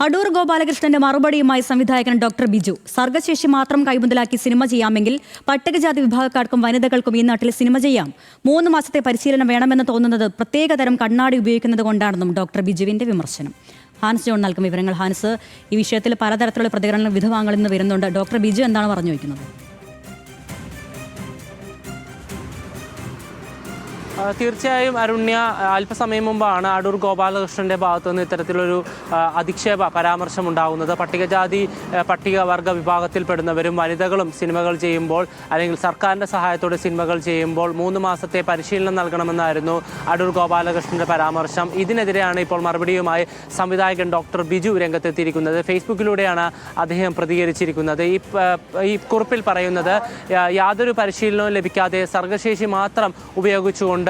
അടൂർ ഗോപാലകൃഷ്ണന്റെ മറുപടിയുമായി സംവിധായകൻ ഡോക്ടർ ബിജു. സർഗശേഷി മാത്രം കൈമുതലാക്കി സിനിമ ചെയ്യാമെങ്കിൽ പട്ടികജാതി വിഭാഗക്കാർക്കും വനിതകൾക്കും ഈ നാട്ടിൽ സിനിമ ചെയ്യാം. 3 മാസത്തെ പരിശീലനം വേണമെന്ന് തോന്നുന്നത് പ്രത്യേകതരം കണ്ണാടി ഉപയോഗിക്കുന്നത് കൊണ്ടാണെന്നും ഡോക്ടർ ബിജുവിന്റെ വിമർശനം. ഹാൻസ് ജോൺ നൽകും വിവരങ്ങൾ. ഹാൻസ്, ഈ വിഷയത്തിൽ പലതരത്തിലുള്ള പ്രതികരണങ്ങൾ വിധവാങ്ങളിൽ നിന്ന് വരുന്നുണ്ട്. ഡോക്ടർ ബിജു എന്താണ് പറഞ്ഞു വയ്ക്കുന്നത്? തീർച്ചയായും അരുണ്യ, അല്പസമയം മുമ്പാണ് അടൂർ ഗോപാലകൃഷ്ണന്റെ ഭാഗത്തു നിന്ന് ഇത്തരത്തിലൊരു അധിക്ഷേപ പരാമർശം ഉണ്ടാകുന്നത്. പട്ടികജാതി പട്ടികവർഗ വിഭാഗത്തിൽപ്പെടുന്നവരും വനിതകളും സിനിമകൾ ചെയ്യുമ്പോൾ, അല്ലെങ്കിൽ സർക്കാരിൻ്റെ സഹായത്തോടെ സിനിമകൾ ചെയ്യുമ്പോൾ 3 മാസത്തെ പരിശീലനം നൽകണമെന്നായിരുന്നു അടൂർ ഗോപാലകൃഷ്ണന്റെ പരാമർശം. ഇതിനെതിരെയാണ് ഇപ്പോൾ മറുപടിയുമായി സംവിധായകൻ ഡോക്ടർ ബിജു രംഗത്തെത്തിയിരിക്കുന്നത്. ഫേസ്ബുക്കിലൂടെയാണ് അദ്ദേഹം പ്രതികരിച്ചിരിക്കുന്നത്. ഈ കുറിപ്പിൽ പറയുന്നത്, യാതൊരു പരിശീലനവും ലഭിക്കാതെ സർഗശേഷി മാത്രം ഉപയോഗിച്ചുകൊണ്ട്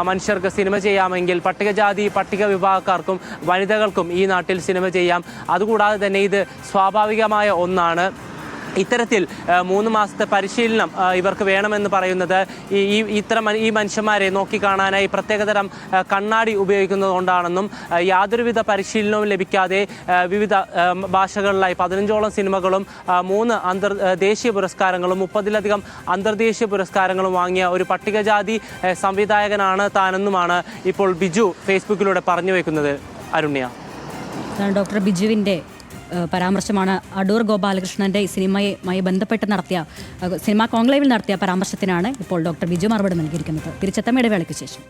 മനുഷ്യർക്ക് സിനിമ ചെയ്യാമെങ്കിൽ പട്ടികജാതി പട്ടിക വിഭാഗക്കാർക്കും വനിതകൾക്കും ഈ നാട്ടിൽ സിനിമ ചെയ്യാം. അതുകൂടാതെ തന്നെ ഇത് സ്വാഭാവികമായ ഒന്നാണ്. ഇത്തരത്തിൽ 3 മാസത്തെ പരിശീലനം ഇവർക്ക് വേണമെന്ന് പറയുന്നത് ഈ മനുഷ്യന്മാരെ നോക്കിക്കാണാനായി പ്രത്യേകതരം കണ്ണാടി ഉപയോഗിക്കുന്നത് കൊണ്ടാണെന്നും, യാതൊരുവിധ പരിശീലനവും ലഭിക്കാതെ വിവിധ ഭാഷകളിലായി 15ഓളം സിനിമകളും 3 ദേശീയ പുരസ്കാരങ്ങളും 30-ലധികം അന്തർദേശീയ പുരസ്കാരങ്ങളും വാങ്ങിയ ഒരു പട്ടികജാതി സംവിധായകനാണ് താനെന്നുമാണ് ഇപ്പോൾ ബിജു ഫേസ്ബുക്കിലൂടെ പറഞ്ഞു വയ്ക്കുന്നത്. അരുണ്യ, ഡോക്ടർ ബിജുവിൻ്റെ പരാമർശമാണ്. അടൂർ ഗോപാലകൃഷ്ണന്റെ സിനിമയുമായി ബന്ധപ്പെട്ട് നടത്തിയ സിനിമാ കോൺക്ലേവിൽ നടത്തിയ പരാമർശത്തിനാണ് ഇപ്പോൾ ഡോക്ടർ ബിജു മറുപടി നൽകിയിരിക്കുന്നത്. തിരിച്ചെത്താം ഇടവേളയ്ക്ക് ശേഷം.